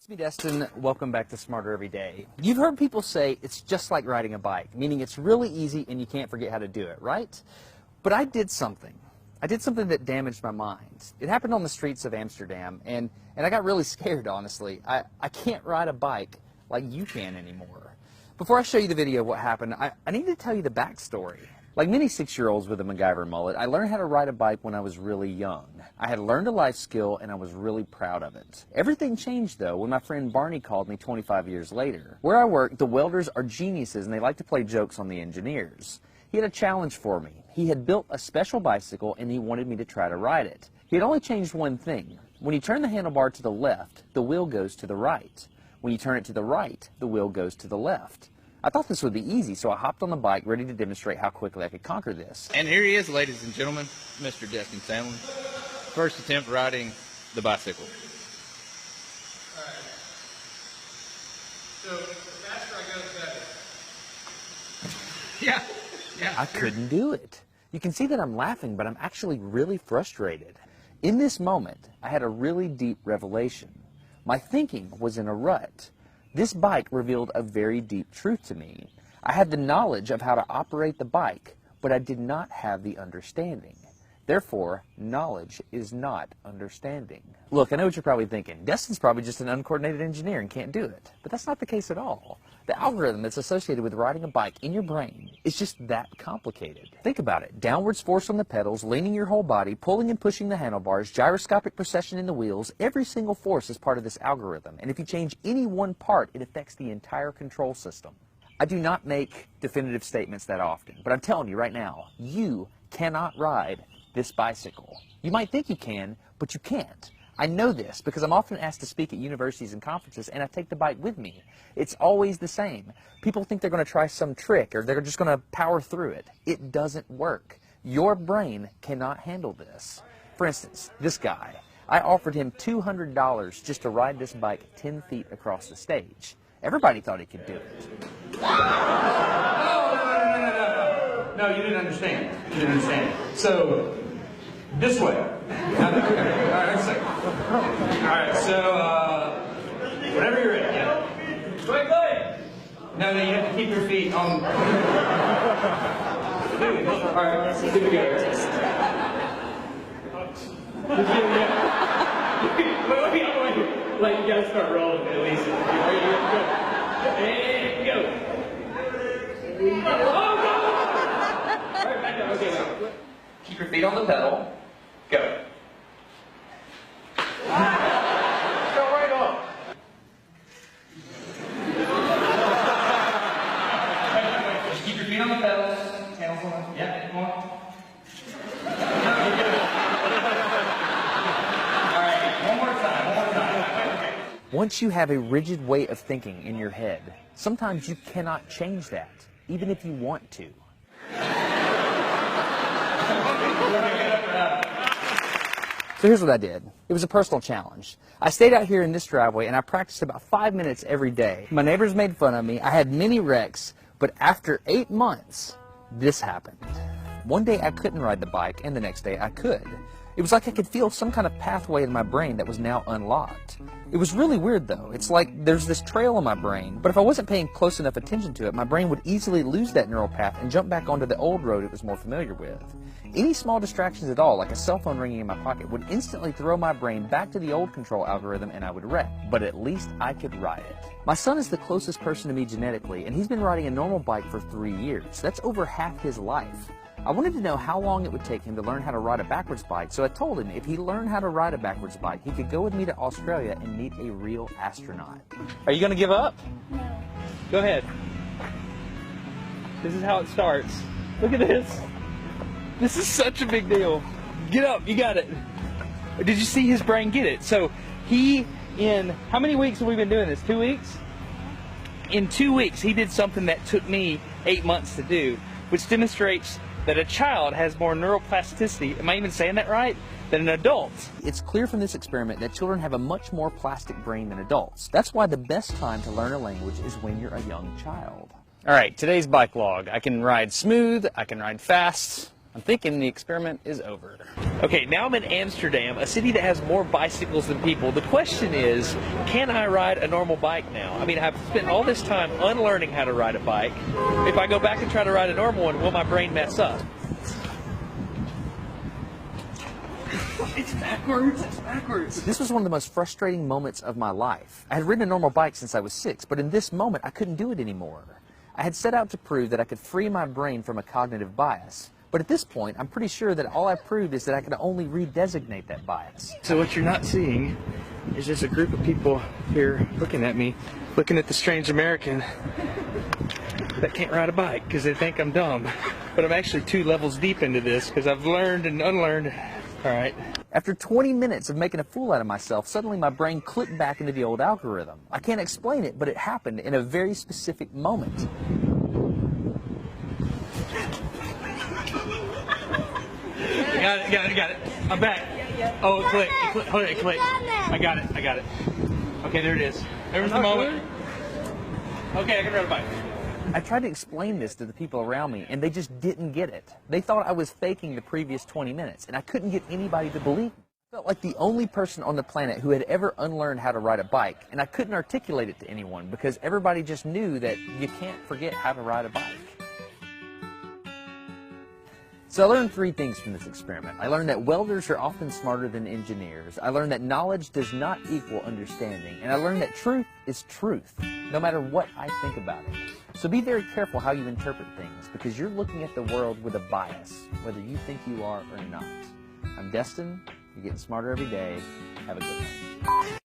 It's me, Destin. Welcome back to Smarter Every Day. You've heard people say it's just like riding a bike, meaning it's really easy and you can't forget how to do it, right? But I did something. I did something that damaged my mind. It happened on the streets of Amsterdam, and I got really scared, honestly. I can't ride a bike like you can anymore. Before I show you the video of what happened, I need to tell you the backstory. Like many 6-year-olds with a MacGyver mullet, I learned how to ride a bike when I was really young. I had learned a life skill and I was really proud of it. Everything changed though when my friend Barney called me 25 years later. Where I work, the welders are geniuses and they like to play jokes on the engineers. He had a challenge for me. He had built a special bicycle and he wanted me to try to ride it. He had only changed one thing. When you turn the handlebar to the left, the wheel goes to the right. When you turn it to the right, the wheel goes to the left. I thought this would be easy, so I hopped on the bike ready to demonstrate how quickly I could conquer this. And here he is, ladies and gentlemen, Mr. Destin Sandlin. First attempt riding the bicycle. All right. So the faster I go, the better. Yeah. I couldn't do it. You can see that I'm laughing, but I'm actually really frustrated. In this moment, I had a really deep revelation. My thinking was in a rut. This bike revealed a very deep truth to me. I had the knowledge of how to operate the bike, but I did not have the understanding. Therefore, knowledge is not understanding. Look, I know what you're probably thinking. Destin's probably just an uncoordinated engineer and can't do it. But that's not the case at all. The algorithm that's associated with riding a bike in your brain is just that complicated. Think about it. Downwards force on the pedals, leaning your whole body, pulling and pushing the handlebars, gyroscopic precession in the wheels. Every single force is part of this algorithm. And if you change any one part, it affects the entire control system. I do not make definitive statements that often, but I'm telling you right now, you cannot ride this bicycle. You might think you can, but you can't. I know this because I'm often asked to speak at universities and conferences, and I take the bike with me. It's always the same. People think they're going to try some trick or they're just going to power through it. It doesn't work. Your brain cannot handle this. For instance, this guy, I offered him $200 just to ride this bike 10 feet across the stage. Everybody thought he could do it. No, you didn't understand. You didn't understand. So, this way. Okay. All right, let's see. All right, so, whenever you're ready, yeah. Quickly! No, you have to keep your feet on. All right, here we go. Wait. Like, you gotta start rolling at least. And go. Oh, no! All right, back up. Okay, now. Keep your feet on the pedal. Go. Go right off. Just keep your feet on the pedals. Handles on. Yeah, come on. All right, one more time. Okay. Once you have a rigid way of thinking in your head, sometimes you cannot change that, even if you want to. So here's what I did. It was a personal challenge. I stayed out here in this driveway and I practiced about 5 minutes every day. My neighbors made fun of me. I had many wrecks, but after 8 months, this happened. One day I couldn't ride the bike and the next day I could. It was like I could feel some kind of pathway in my brain that was now unlocked. It was really weird though. It's like there's this trail in my brain, but if I wasn't paying close enough attention to it, my brain would easily lose that neural path and jump back onto the old road it was more familiar with. Any small distractions at all, like a cell phone ringing in my pocket, would instantly throw my brain back to the old control algorithm and I would wreck. But at least I could ride it. My son is the closest person to me genetically, and he's been riding a normal bike for 3 years. That's over half his life. I wanted to know how long it would take him to learn how to ride a backwards bike, so I told him if he learned how to ride a backwards bike, he could go with me to Australia and meet a real astronaut. Are you going to give up? No. Go ahead. This is how it starts. Look at this. This is such a big deal. Get up, you got it. Did you see his brain get it? So in how many weeks have we been doing this? 2 weeks? In 2 weeks, he did something that took me 8 months to do, which demonstrates that a child has more neuroplasticity, am I even saying that right, than an adult. It's clear from this experiment that children have a much more plastic brain than adults. That's why the best time to learn a language is when you're a young child. All right, today's bike log. I can ride smooth, I can ride fast, I'm thinking the experiment is over. Okay, now I'm in Amsterdam, a city that has more bicycles than people. The question is, can I ride a normal bike now? I mean, I've spent all this time unlearning how to ride a bike. If I go back and try to ride a normal one, will my brain mess up? It's backwards, it's backwards. This was one of the most frustrating moments of my life. I had ridden a normal bike since I was 6, but in this moment, I couldn't do it anymore. I had set out to prove that I could free my brain from a cognitive bias. But at this point, I'm pretty sure that all I proved is that I could only redesignate that bias. So what you're not seeing is just a group of people here looking at me, looking at the strange American that can't ride a bike because they think I'm dumb. But I'm actually 2 levels deep into this because I've learned and unlearned. All right. After 20 minutes of making a fool out of myself, suddenly my brain clicked back into the old algorithm. I can't explain it, but it happened in a very specific moment. Got it. I'm back. Oh, it clicked. Hold it clicked. I got it. Okay, there it is. There was the moment. Okay, I can ride a bike. I tried to explain this to the people around me, and they just didn't get it. They thought I was faking the previous 20 minutes, and I couldn't get anybody to believe me. I felt like the only person on the planet who had ever unlearned how to ride a bike, and I couldn't articulate it to anyone because everybody just knew that you can't forget how to ride a bike. So I learned 3 things from this experiment. I learned that welders are often smarter than engineers. I learned that knowledge does not equal understanding. And I learned that truth is truth, no matter what I think about it. So be very careful how you interpret things, because you're looking at the world with a bias, whether you think you are or not. I'm Destin. You're getting smarter every day. Have a good one.